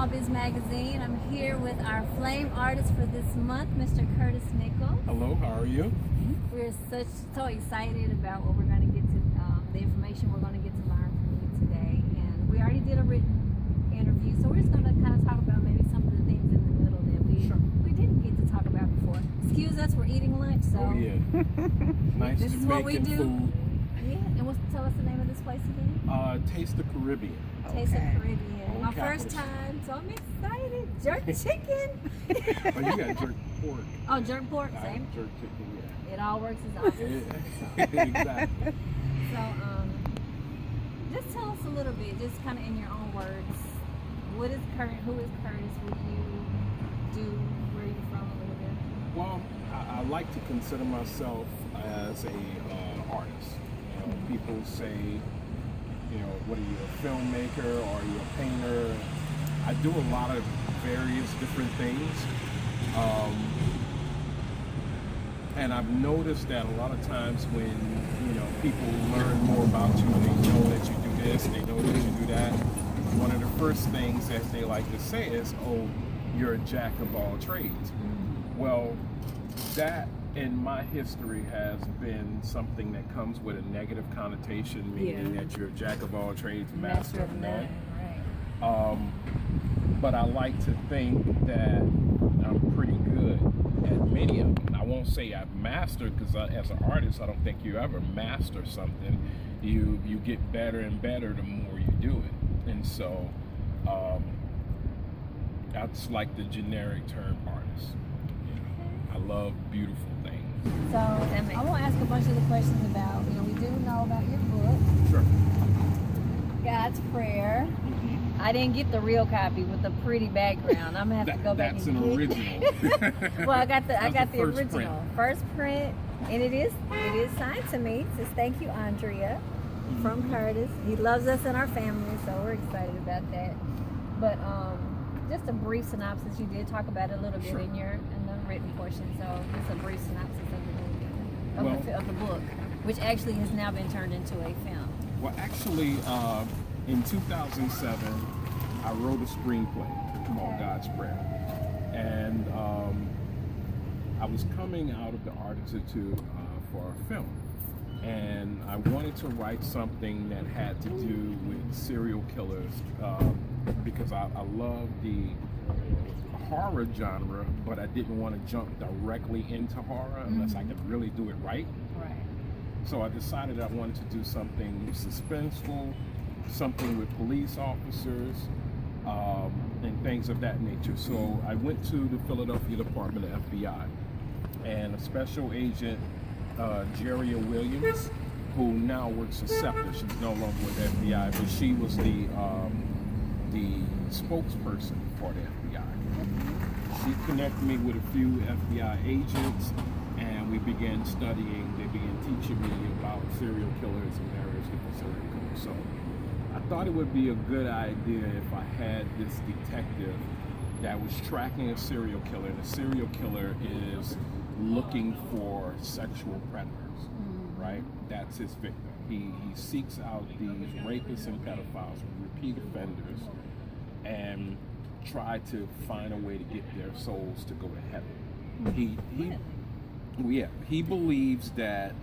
Small Biz magazine. I'm here with our flame artist for this month, Mr. Curtis Nichouls. Hello, how are you? We're so excited about what we're going to get to, the information we're going to get to learn from you today. And we already did a written interview, so we're just going to kind of talk about maybe some of the things in the middle that we didn't get to talk about before. Excuse us, we're eating lunch, so Oh yeah. Nice this is what we do. food. Yeah, and tell us the name of this place again. Taste the Caribbean. Taste of Caribbean. Old My Capital first City. time, so I'm excited. Jerk chicken. Oh, you got jerk pork. Oh, jerk pork, I same. have jerk chicken, yeah. It all works as opposite. Exactly. So, just tell us a little bit, just kind of in your own words. Who is Curtis? What do you do? Where are you from? A little bit. Well, I like to consider myself as a artist. You know, people say, you know, what are you, a filmmaker or are you a painter? I do a lot of various different things. And I've noticed that a lot of times when, you know, people learn more about you, they know that you do this, they know that you do that. One of the first things that they like to say is, oh, you're a jack of all trades. Well, that in my history has been something that comes with a negative connotation, meaning that you're a jack of all trades, master of none. Right. But I like to think that I'm pretty good at many of them. I won't say I've mastered, because as an artist, I don't think you ever master something. You get better and better the more you do it. And so that's like the generic term artist. You know, I love beautiful things. So, I won't ask a bunch of the questions about, you know, we do know about your book, Sure. God's Prayer. I didn't get the real copy with the pretty background. I'm gonna have to go back That's and an get original. Well, I got the first original first print, and it is signed to me. It says thank you, Ondrea, from Curtis. He loves us and our family, so we're excited about that. But just a brief synopsis. You did talk about it a little bit Sure. in the written portion. So just a brief synopsis of the book, which actually has now been turned into a film. Well, actually, in 2007, I wrote a screenplay called God's Prayer. And I was coming out of the Art Institute for a film. And I wanted to write something that had to do with serial killers because I love the horror genre, but I didn't want to jump directly into horror unless I could really do it right. Right. So I decided I wanted to do something suspenseful, something with police officers, and things of that nature. So I went to the Philadelphia Department of FBI, and a special agent, Jeria Williams, who now works for SEPTA. She's no longer with FBI, but she was the spokesperson for the FBI. She connected me with a few FBI agents, and we began studying. They began teaching me about serial killers and various different serial killers. So I thought it would be a good idea if I had this detective that was tracking a serial killer, and the serial killer is looking for sexual predators, right? That's his victim. He seeks out these rapists and pedophiles, repeat offenders, and try to find a way to get their souls to go to heaven. He believes that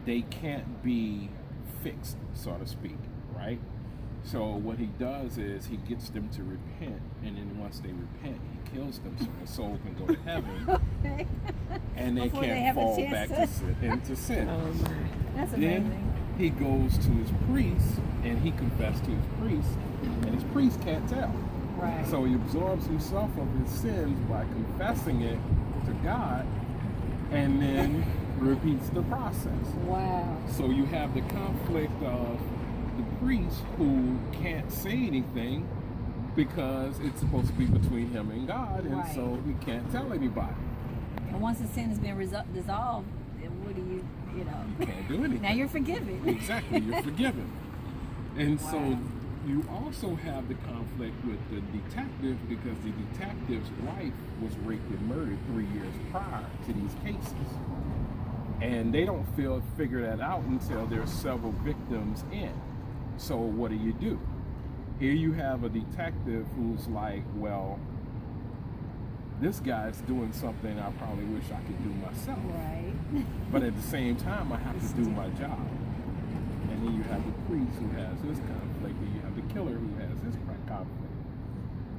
they can't be fixed, so to speak, right? So what he does is he gets them to repent, and then once they repent, he kills them so their soul can go to heaven, and they can't fall back into sin. That's amazing. Then he goes to his priest, and he confessed to his priest, and his priest can't tell. Right. So he absorbs himself of his sins by confessing it to God, and then repeats the process. Wow. So you have the conflict of the priest who can't say anything because it's supposed to be between him and God, and Right. so he can't tell anybody. And once the sin has been dissolved, then what do you know? You can't do anything. Now you're forgiven. Exactly, you're forgiven. And Wow. so you also have the conflict with the detective, because the detective's wife was raped and murdered 3 years prior to these cases. And they don't figure that out until there's several victims in. So what do? here you have a detective who's like, well, this guy's doing something I probably wish I could do myself. Right. But at the same time, I have to do my job. And then you have the priest who has his conflict, and you have the killer who has his conflict.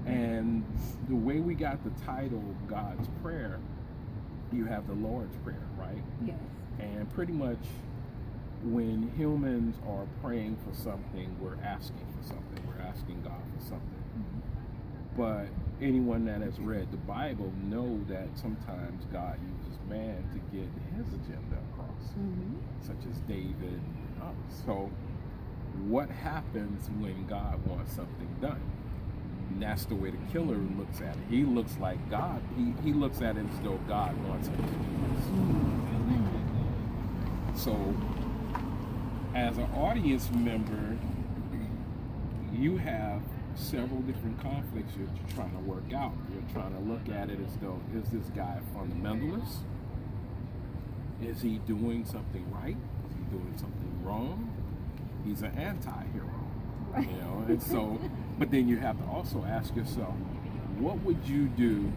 And the way we got the title, God's Prayer, you have the Lord's Prayer, right? Yes. And pretty much when humans are praying for something, we're asking for something. We're asking God for something. But anyone that has read the Bible know that sometimes God uses man to get his agenda across, such as David and others. So what happens when God wants something done? And that's the way the killer looks at it. He looks like God. He looks at it as though God wants him to do this. So as an audience member, you have several different conflicts you're trying to work out. You're trying to look at it as though, is this guy a fundamentalist? Is he doing something right? Is he doing something wrong? He's an anti-hero, right. You know. And so, but then you have to also ask yourself, what would you do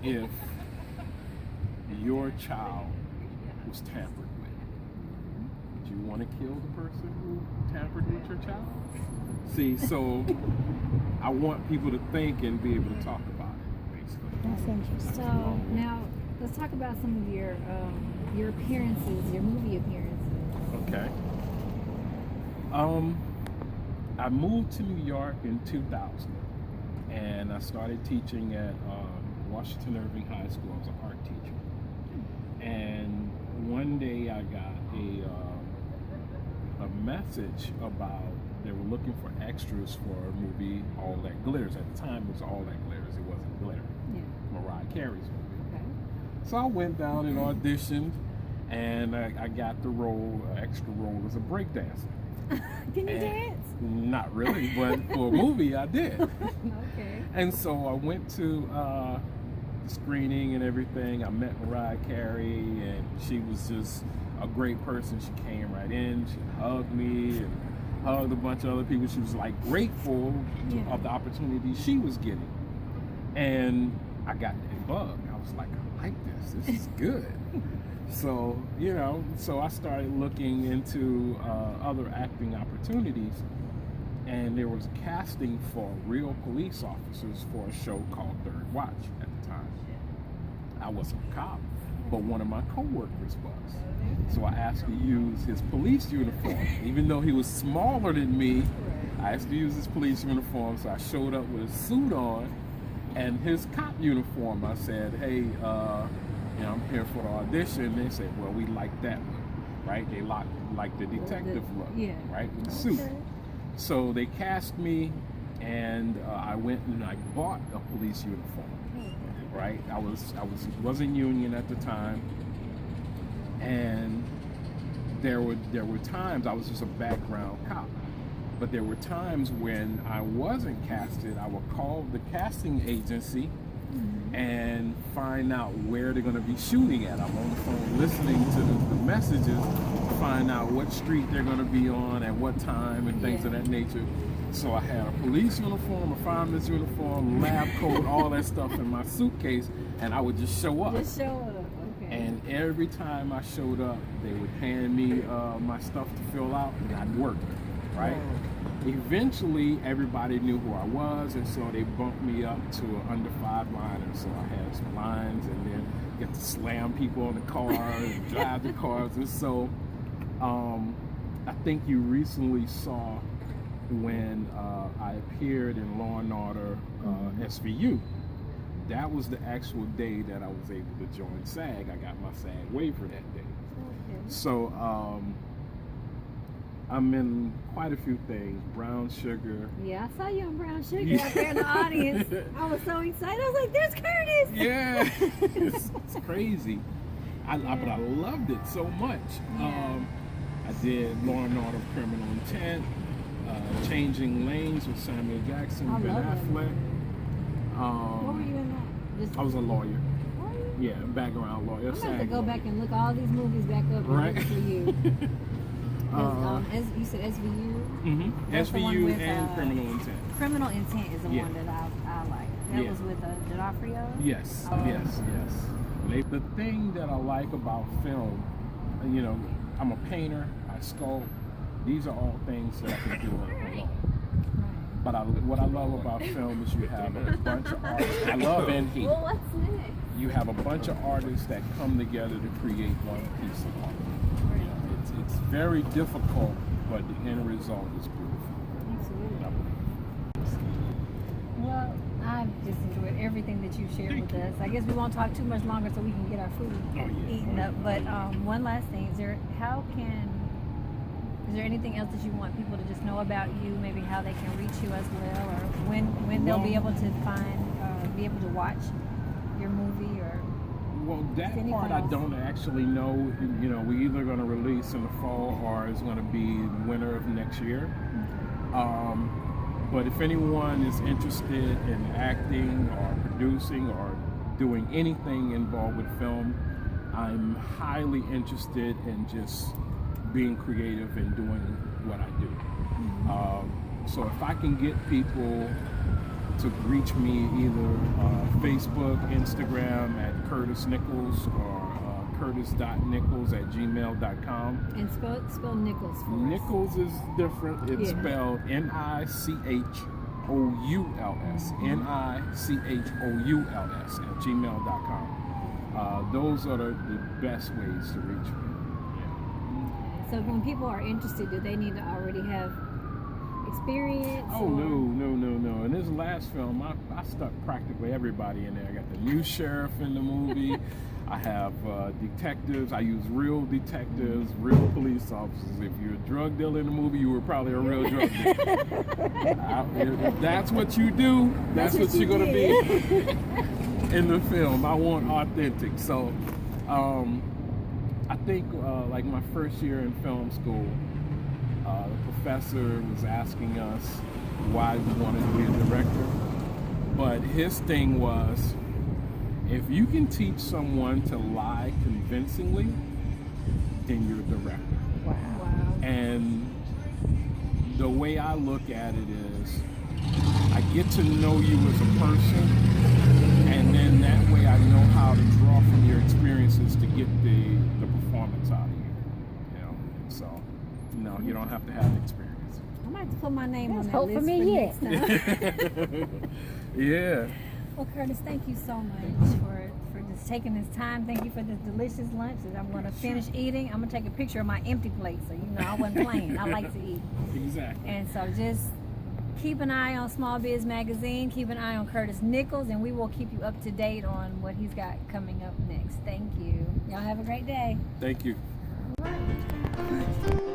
if your child was tampered with? Would you want to kill the person who tampered with your child? See, so I want people to think and be able to talk about it, basically. That's interesting. So now let's talk about some of your appearances, your movie appearances. Okay. I moved to New York in 2000, and I started teaching at Washington Irving High School. I was an art teacher. And one day I got a message about they were looking for extras for a movie, All That Glitters. At the time, it was All That Glitters. It wasn't Glitter. Yeah. Mariah Carey's movie. Okay. So I went down and auditioned, and I got the role, extra role as a breakdancer. Can you dance? Not really, but for a movie, I did. Okay. And so I went to the screening and everything. I met Mariah Carey, and she was just a great person. She came right in, she hugged me, and hugged a bunch of other people. She was like grateful of the opportunity she was getting. And I got that bug. I was like, I like this. This is good. So, you know, so I started looking into other acting opportunities, and there was casting for real police officers for a show called Third Watch at the time. I wasn't a cop, but one of my coworkers was. So I asked to use his police uniform. Even though he was smaller than me, I asked to use his police uniform, so I showed up with a suit on and his cop uniform. I said, hey, you know, I'm here for the audition. They said, well, we like that look, right? They like the detective look, right, with the suit. So they cast me, and I went and I bought a police uniform, right? I wasn't union at the time, and there were times I was just a background cop, but there were times when I wasn't casted. I would call the casting agency and find out where they're going to be shooting at. I'm on the phone listening to the messages to find out what street they're going to be on at what time and things of that nature. So I had a police uniform, a fireman's uniform, lab coat, all that stuff in my suitcase, and I would just show up. Just show up, okay. And every time I showed up, they would hand me my stuff to fill out, and I'd work, right? Eventually, everybody knew who I was, and so they bumped me up to an under 5 liner. So I had some lines, and then get to slam people on the car and drive the cars. And so I think you recently saw when I appeared in Law and Order SVU. That was the actual day that I was able to join SAG. I got my SAG waiver that day. Okay. So I'm in quite a few things. Brown Sugar. Yeah, I saw you on Brown Sugar out there in the audience. I was so excited. I was like, there's Curtis! Yeah, it's crazy. But I loved it so much. Yeah. I did Law and Order Criminal Intent, Changing Lanes with Samuel Jackson, Ben Affleck. What were you in that? I was a lawyer. Were you? Yeah, background lawyer. I'm going to have to go back and look all these movies back up and look for you. As you said, SVU. Mm-hmm. That's the one SVU with, and Criminal Intent. Criminal Intent is the Yeah. one that I like. That Yeah. was with D'Onofrio. Yes, Oh. yes. The thing that I like about film, you know, I'm a painter, I sculpt. These are all things that I can do alone. But what I love about film is you have a bunch of artists. I love and hate. Well, what's next? You have a bunch of artists that come together to create one piece of art. You know, it's very difficult, but the end result is beautiful. Absolutely. Well, I've just enjoyed everything that you've shared with us. I guess we won't talk too much longer so we can get our food eaten up. But one last thing, is there anything else that you want people to just know about you? Maybe how they can reach you as well, or when they'll be able to be able to watch your movie, or well, that part I don't actually know. You know, we're either going to release in the fall or it's going to be winter of next year. But if anyone is interested in acting or producing or doing anything involved with film, I'm highly interested in just being creative and doing what I do. So if I can get people to reach me either Facebook, Instagram at Curtis Nichouls or curtis.nichouls@gmail.com. And spell Nichouls for us. Nichouls is different. It's spelled Nichouls. Nichouls@gmail.com. Those are the best ways to reach me. So when people are interested, do they need to already have experience? Oh, no. In this last film, I stuck practically everybody in there. I got the new sheriff in the movie. I have detectives. I use real detectives, real police officers. If you're a drug dealer in the movie, you were probably a real drug dealer. If that's what you do, that's what you're going to be in the film. I want authentic. So I think like my first year in film school, the professor was asking us why we wanted to be a director. But his thing was, if you can teach someone to lie convincingly, then you're a director. Wow. And the way I look at it is, I get to know you as a person, and then that way I know how to draw from your experiences to get the performance out of you. You know, so no, you don't have to have experience. I might have to put my name on that hope list for me next time. Yeah. Well, Curtis, thank you so much for just taking this time. Thank you for this delicious lunch that I'm going to finish eating. I'm going to take a picture of my empty plate so you know I wasn't playing. I like to eat. Exactly. And so just keep an eye on Small Biz Magazine. Keep an eye on Curtis Nichouls, and we will keep you up to date on what he's got coming up next. Thank you. Y'all have a great day. Thank you. All right.